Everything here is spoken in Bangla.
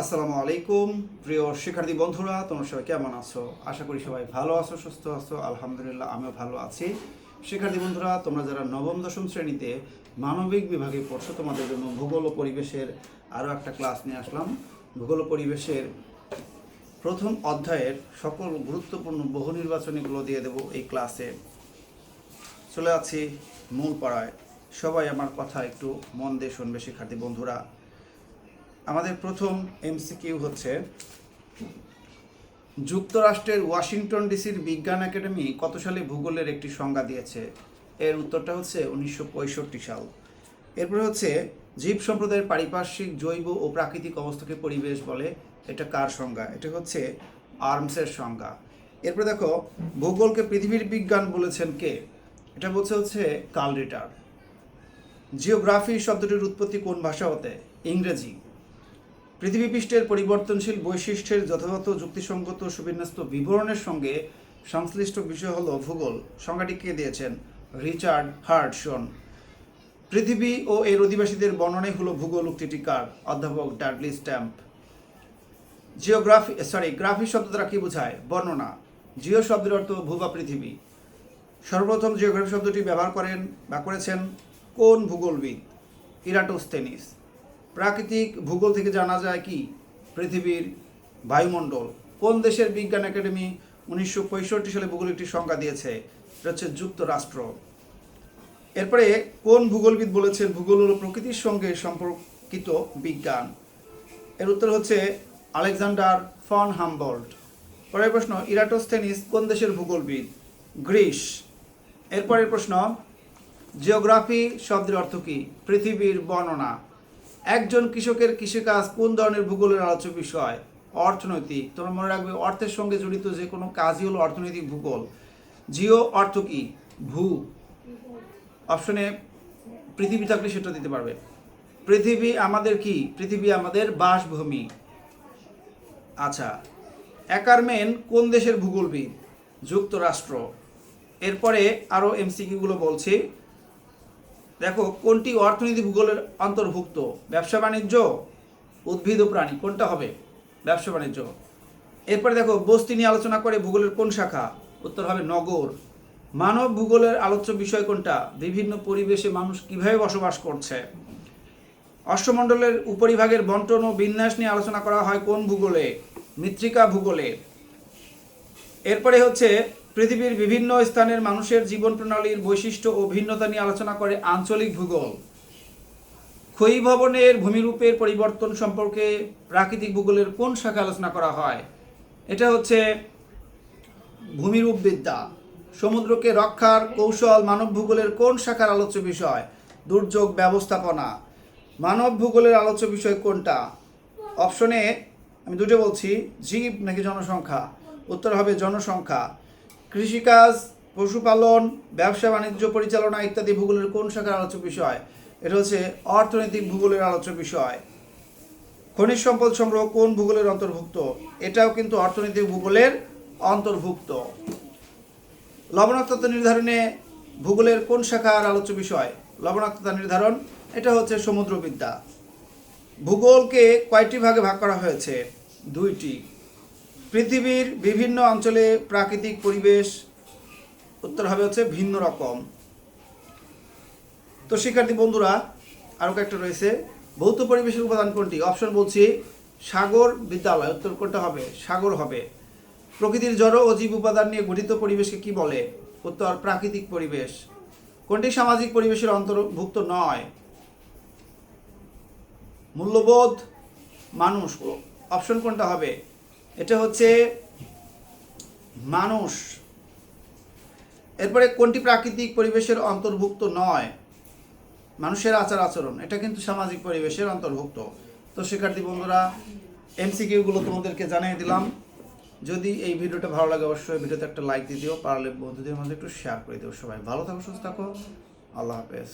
আসসালামু আলাইকুম প্রিয় শিক্ষার্থী বন্ধুরা, তোমরা সবাই কেমন আছো? আশা করি সবাই ভালো আছো, সুস্থ আছো। আলহামদুলিল্লাহ, আমিও ভালো আছি। শিক্ষার্থী বন্ধুরা, তোমরা যারা নবম দশম শ্রেণীতে মানবিক বিভাগে পড়ছো, তোমাদের জন্য ভূগোল ও পরিবেশের আরও একটা ক্লাস নিয়ে আসলাম। ভূগোল ও পরিবেশের প্রথম অধ্যায়ের সকল গুরুত্বপূর্ণ বহু নির্বাচনীগুলো দিয়ে দেব এই ক্লাসে। চলে আছি মূল পড়ায়। সবাই আমার কথা একটু মন দিয়ে শুনবে শিক্ষার্থী বন্ধুরা। আমাদের প্রথম এমসিকিউ হচ্ছে, যুক্তরাষ্ট্রের ওয়াশিংটন ডিসির বিজ্ঞান একাডেমি কত সালে ভূগোলের একটি সংজ্ঞা দিয়েছে? এর উত্তরটা হচ্ছে 1965 সাল। এরপরে হচ্ছে, জীব সম্প্রদায়ের পারিপার্শ্বিক জৈব ও প্রাকৃতিক অবস্থাকে পরিবেশ বলে। এটা কার সংজ্ঞা? এটা হচ্ছে আর্মসের সংজ্ঞা। এরপরে দেখো, ভূগোলকে পৃথিবীর বিজ্ঞান বলেছেন কে? এটা বলছে হচ্ছে কার্ল রিটার। জিওগ্রাফি শব্দটির উৎপত্তি কোন ভাষা হতে? ইংরেজি। পৃথিবী পৃষ্ঠের পরিবর্তনশীল বৈশিষ্ট্যের যথাযথ যুক্তিসঙ্গত সুবিন্যস্ত বিবরণের সঙ্গে সংশ্লিষ্ট বিষয় হলো ভূগোল। সংজ্ঞাটি কে দিয়েছেন? Richard Hudson. পৃথিবী ও এর অধিবাসীদের বর্ণনাই হলো ভূগোল উক্তিটি কার? অধ্যাপক ডাডলি স্ট্যাম্প। গ্রাফি শব্দ দ্বারা কি বোঝায়? বর্ণনা। জিও শব্দের অর্থ ভূ বা পৃথিবী। সর্বপ্রথম জিওগ্রাফি শব্দটি ব্যবহার করেছেন কোন ভূগোলবিদ? ইরাটোস্থেনিস। প্রাকৃতিক ভূগোল থেকে জানা যায় কি? পৃথিবীর বায়ুমণ্ডল। কোন দেশের বিজ্ঞান একাডেমি 1965 সালে ভূগোল একটি সংজ্ঞা দিয়েছে? এটা হচ্ছে যুক্তরাষ্ট্র। এরপরে কোন ভূগোলবিদ বলেছেন ভূগোল হল প্রকৃতির সঙ্গে সম্পর্কিত বিজ্ঞান? এর উত্তর হচ্ছে আলেকজান্ডার ফন হামবোল্ট। পরের প্রশ্ন, ইরাটোস্থেনিস কোন দেশের ভূগোলবিদ? গ্রিস। এরপরের প্রশ্ন, জিওগ্রাফি শব্দের অর্থ কি? পৃথিবীর বর্ণনা। একজন কৃষকের কৃষিকাজ কোন ধরনের ভূগোলের আলোচ্য বিষয়? অর্থনৈতিক। তোমরা মনে রাখবে, অর্থের সঙ্গে জড়িত যে কোনো কাজই হলো অর্থনৈতিক ভূগোল। জিও অর্থ কি? ভূ। অপশনে পৃথিবী থাকলে সেটা দিতে পারবে। পৃথিবী আমাদের কি? পৃথিবী আমাদের বাসভূমি। আচ্ছা, অ্যাকারম্যান কোন দেশের ভূগোলবিদ? যুক্তরাষ্ট্র। এরপরে আরও এমসিকিউগুলো বলছি। দেখো, কোনটি অর্থনীতি ভূগোলের অন্তর্ভুক্ত? ব্যবসা বাণিজ্য, উদ্ভিদ ও প্রাণী। কোনটা হবে? ব্যবসা বাণিজ্য। এরপরে দেখো, বস্তি নিয়ে আলোচনা করে ভূগোলের কোন শাখা? উত্তর হবে নগর। মানব ভূগোলের আলোচ্য বিষয় কোনটা? বিভিন্ন পরিবেশে মানুষ কিভাবে বসবাস করছে। অশ্বমণ্ডলের উপরিভাগের বন্টন ও বিন্যাস নিয়ে আলোচনা করা হয় কোন ভূগোলে? মৃত্তিকা ভূগোলে। এরপরে হচ্ছে, পৃথিবীর বিভিন্ন স্থানের মানুষের জীবন প্রণালীর বৈশিষ্ট্য ও ভিন্নতা নিয়ে আলোচনা করে আঞ্চলিক ভূগোল। ক্ষয়ীভবনের ভূমিরূপের পরিবর্তন সম্পর্কে প্রাকৃতিক ভূগোলের কোন শাখা আলোচনা করা হয়? এটা হচ্ছে ভূমিরূপবিদ্যা। সমুদ্রকে রক্ষার কৌশল মানব ভূগোলের কোন শাখার আলোচ্য বিষয়? দুর্যোগ ব্যবস্থাপনা। মানব ভূগোলের আলোচ্য বিষয় কোনটা? অপশনে আমি দুটো বলছি, জীব নাকি জনসংখ্যা? উত্তর হবে জনসংখ্যা। কৃষিকাজ, পশুপালন, ব্যবসা বাণিজ্য পরিচালনা ইত্যাদি ভূগোলের কোন শাখার আলোচ্য বিষয়? এটা হচ্ছে অর্থনৈতিক ভূগোলের আলোচ্য বিষয়। খনিজ সম্পদ সংগ্রহ কোন ভূগোলের অন্তর্ভুক্ত? এটাও কিন্তু অর্থনৈতিক ভূগোলের অন্তর্ভুক্ত। লবণাক্ততা নির্ধারণে ভূগোলের কোন শাখার আলোচ্য বিষয়? লবণাক্ততা নির্ধারণ। এটা হচ্ছে সমুদ্রবিদ্যা। ভূগোলকে কয়টি ভাগে ভাগ করা হয়েছে? দুইটি। পৃথিবীর বিভিন্ন অঞ্চলে প্রাকৃতিক পরিবেশ। উত্তর হবে হচ্ছে ভিন্ন রকম। তো শিক্ষার্থী বন্ধুরা, আরও একটা রয়েছে, ভৌত পরিবেশের উপাদান কোনটি? অপশন বলছি, সাগর, বিদ্যালয়। উত্তর কোনটা হবে? সাগর হবে। প্রকৃতির জড় ও জীব উপাদান নিয়ে গঠিত পরিবেশকে কি বলে? উত্তর প্রাকৃতিক পরিবেশ। কোনটি সামাজিক পরিবেশের অন্তর্ভুক্ত নয়? মূল্যবোধ, মানুষ। অপশন কোনটা হবে? এটা হচ্ছে মানুষ। এরপরে কোনটি প্রাকৃতিক পরিবেশের অন্তর্ভুক্ত নয়? মানুষের আচার আচরণ। এটা কিন্তু সামাজিক পরিবেশের অন্তর্ভুক্ত। তো শিক্ষার্থী বন্ধুরা, এমসিকিউগুলো তোমাদেরকে জানিয়ে দিলাম। যদি এই ভিডিওটা ভালো লাগে, অবশ্যই ভিডিওতে একটা লাইক দিয়ে দিও, পারলে বন্ধুদের মধ্যে একটু শেয়ার করে দিও। সবাই ভালো থাকো, সুস্থ থাকো। আল্লাহ হাফেজ।